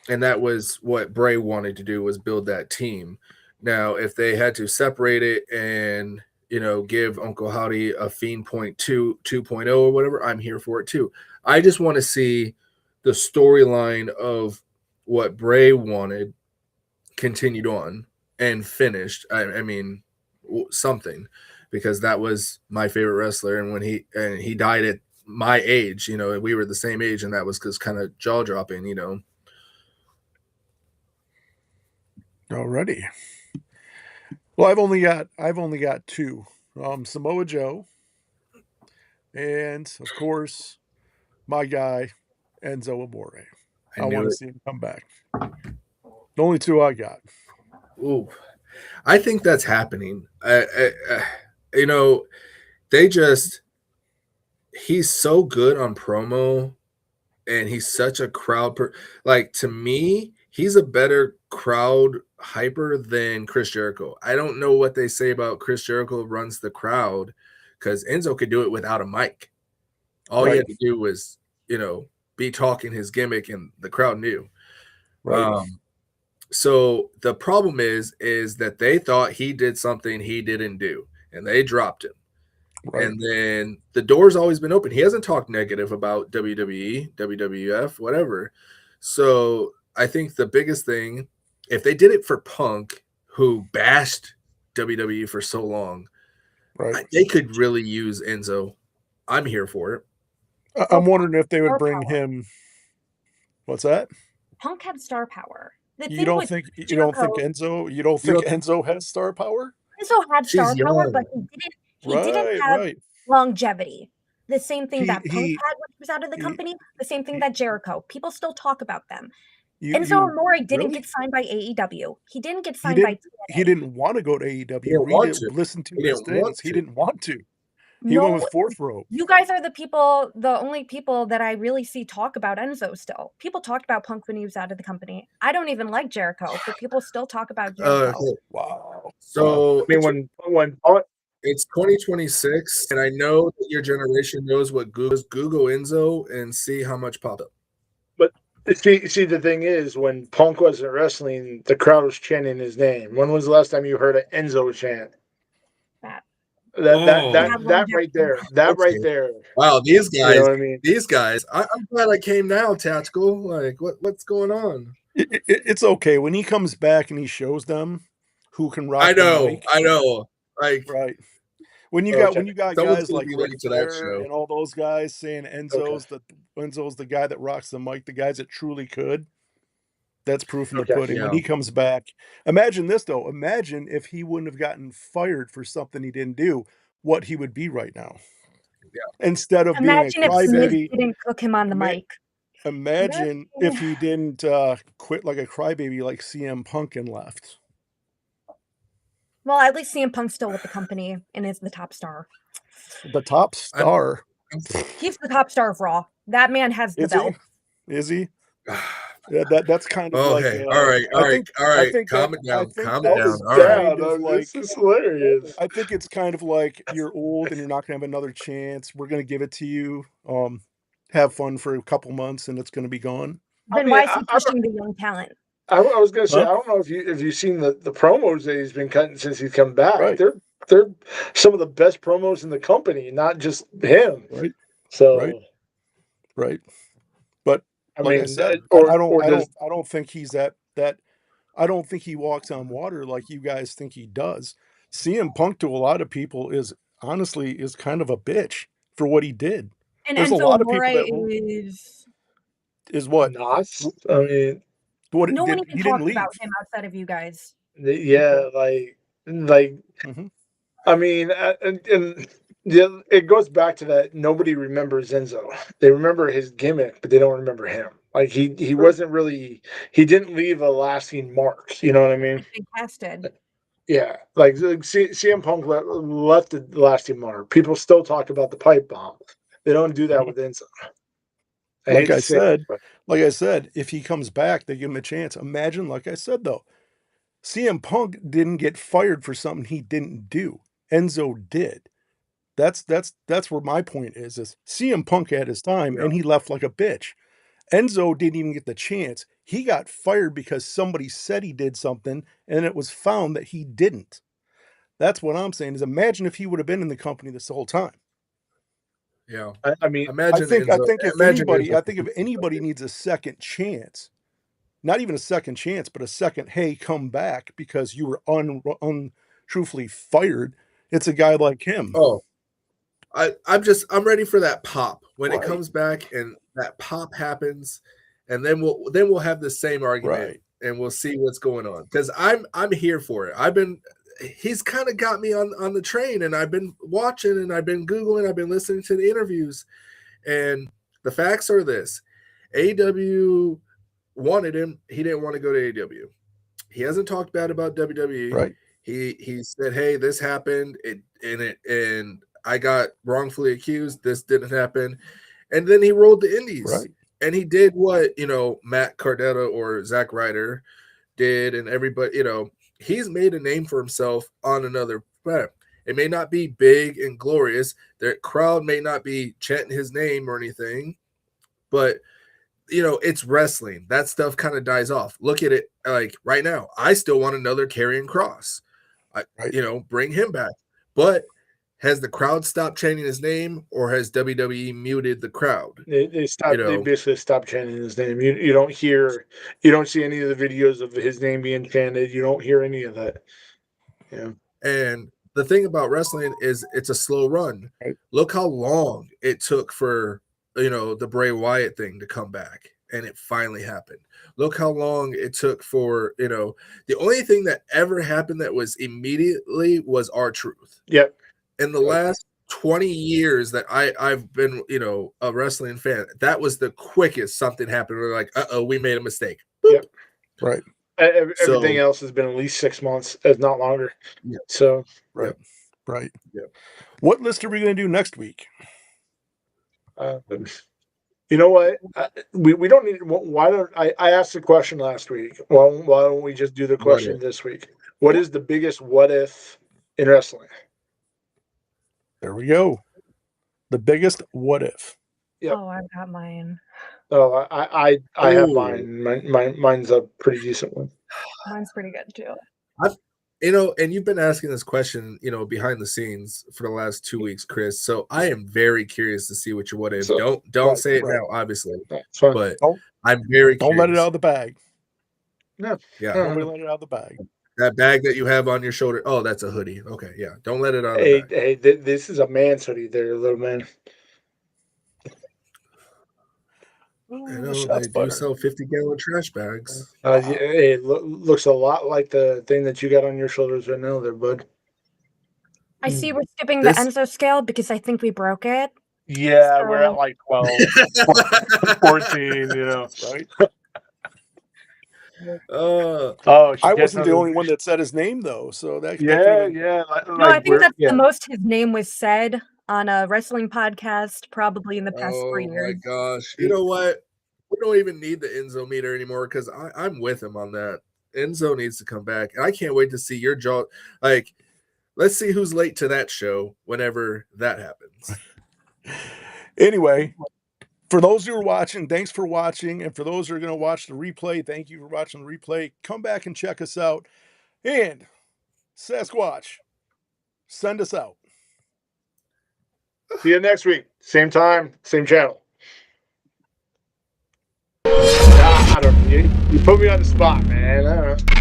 and that was what Bray wanted to do, was build that team. Now, if they had to separate it and, you know, give Uncle Howdy a Fiend Point 2.0 or whatever, I'm here for it too. I just want to see the storyline of what Bray wanted continued on and finished. I mean, something, because that was my favorite wrestler. And when he died at my age, you know, we were the same age, and that was just kind of jaw dropping, you know. Alrighty. Well, I've only got two. Samoa Joe, and of course, my guy Enzo Amore. I want to see him come back. The only two I got. Ooh, I think that's happening. You know, he's so good on promo, and he's such a crowd like, to me, he's a better crowd hyper than Chris Jericho. I don't know what they say about Chris Jericho runs the crowd, because Enzo could do it without a mic. All he had to do was, you know, be talking his gimmick, and the crowd knew. Right. So the problem is that they thought he did something he didn't do, and they dropped him. Right. And then the door's always been open. He hasn't talked negative about WWE, WWF, whatever. So I think the biggest thing, if they did it for Punk, who bashed WWE for so long, they could really use Enzo. I'm here for it. I'm wondering if they would bring him. What's that? Punk had star power. You don't think Enzo has star power? Enzo had star power, but he didn't have longevity. The same thing that Punk had when he was out of the company, the same thing that Jericho. People still talk about them. Enzo Amore didn't get signed by AEW. He didn't get signed by TNA. He didn't want to go to AEW. Listen to his things. He didn't want to. He went with Fourth Rope. You guys are the only people that I really see talk about Enzo still. People talked about Punk when he was out of the company. I don't even like Jericho, but people still talk about Jericho. Wow. So, I mean, when it's 2026, and I know that your generation knows what Google Enzo and see how much pop up. But see, the thing is, when Punk wasn't wrestling, the crowd was chanting his name. When was the last time you heard an Enzo chant? That right there. Right there. Wow, these guys. You know what I mean? These guys. I'm glad I came now, Tactical. Like, what's going on? It's okay when he comes back and he shows them who can rock. I know. Like, right. When you got guys like Ric Flair and all those guys saying Enzo's the guy that rocks the mic, the guys that truly could. That's proof in the pudding. Yeah. When he comes back, imagine this though. Imagine if he wouldn't have gotten fired for something he didn't do, what he would be right now. Yeah. Instead of being a crybaby, didn't cook him on the mic. Imagine if he didn't quit like a crybaby, like CM Punk, and left. Well, at least CM Punk's still with the company and is the top star. The top star. He's the top star of Raw. That man has the belt. Is he? Yeah, that's kind of all right. Calm it down. All right. This is hilarious. I think it's kind of like you're old and you're not going to have another chance. We're going to give it to you. Have fun for a couple months and it's going to be gone. Then why is he pushing the young talent? I was going to say, I don't know if you've seen the promos that he's been cutting since he's come back. Right. They're some of the best promos in the company, not just him. Right. So. Right. But. I like mean, I said, I don't think he's that. I don't think he walks on water like you guys think he does. CM Punk to a lot of people is kind of a bitch for what he did. And there's Enzo a lot of Amore people that is what? Not. I mean, what? No one even talks about him outside of you guys. Yeah, like. Mm-hmm. I mean, and Yeah, it goes back to that nobody remembers Enzo. They remember his gimmick, but they don't remember him. Like he wasn't really, he didn't leave a lasting mark. You know what I mean? Big casted. Yeah, like CM Punk left a lasting mark. People still talk about the pipe bomb. They don't do that with Enzo. I hate Like to I say it, said, but if he comes back, they give him a chance. Imagine, like I said though, CM Punk didn't get fired for something he didn't do. Enzo did. That's where my point is CM Punk had his time Yeah. and he left like a bitch. Enzo didn't even get the chance. He got fired because somebody said he did something and it was found that he didn't. That's what I'm saying is imagine if he would have been in the company this whole time. Yeah. I mean, I Imagine think Enzo. if Imagine anybody, Enzo. I think if anybody needs a second chance, not even a second chance, but a second, hey, come back because you were untruthfully fired, it's a guy like him. Oh, I'm ready for that pop when it Right. comes back and that pop happens, and then we'll have the same argument Right. and we'll see what's going on because I'm here for it. He's kind of got me on the train, and I've been watching and I've been Googling, I've been listening to the interviews, and the facts are this: AEW wanted him, he didn't want to go to AEW. He hasn't talked bad about WWE. Right. He said, "Hey, this happened, and I got wrongfully accused. This didn't happen." And then he rolled the indies. Right. And he did what, Matt Cardetta or Zack Ryder did, and everybody, he's made a name for himself on another planet. It may not be big and glorious. The crowd may not be chanting his name or anything, but it's wrestling. That stuff kind of dies off. Look at it like right now. I still want another Karrion Kross. Bring him back. But has the crowd stopped chanting his name, or has WWE muted the crowd? They stopped. They basically stopped chanting his name. You don't see any of the videos of his name being chanted. You don't hear any of that. Yeah. And the thing about wrestling is it's a slow run. Right. Look how long it took for the Bray Wyatt thing to come back, and it finally happened. Look how long it took for the only thing that ever happened that was immediately was R-Truth. Yep. In the last 20 years that I've been a wrestling fan, that was the quickest something happened. We're like, we made a mistake. Boop. Yep. Right. Everything else has been at least 6 months, if not longer. Yeah. So right. Yep. Right. Yep. What list are we going to do next week? You know what? We don't need. Why don't I asked the question last week? Why don't we just do the question this week? What is the biggest what if in wrestling? There we go. The biggest what if. Yep. Oh, I've got mine. Oh, I have mine. Mine's a pretty decent one. Mine's pretty good too. And you've been asking this question, behind the scenes for the last 2 weeks, Chris. So I am very curious to see what your what if. Don't right, say it right. now, obviously. Fine. But I'm very Don't curious. let it out of the bag. No. Yeah. Nobody let it out of the bag. That bag that you have on your shoulder. Oh, that's a hoodie. Okay, yeah. Don't let it out of the bag. Hey, this is a man's hoodie there, little man. They do sell 50-gallon trash bags. It looks a lot like the thing that you got on your shoulders right now there, bud. I see we're skipping the Enzo scale because I think we broke it. Yeah, So- we're at like 12, 14, Right? I wasn't the only one that said his name though, so that yeah. No, I think that's the most his name was said on a wrestling podcast probably in the past 4 years. Oh my gosh. You know what? We don't even need the Enzo meter anymore because I'm with him on that. Enzo needs to come back. And I can't wait to see your jaw. Like, let's see who's late to that show whenever that happens. Anyway, for those who are watching, thanks for watching. And for those who are going to watch the replay, thank you for watching the replay. Come back and check us out. And Sasquatch, send us out. See you next week. Same time, same channel. I don't know. You put me on the spot, man. I don't know.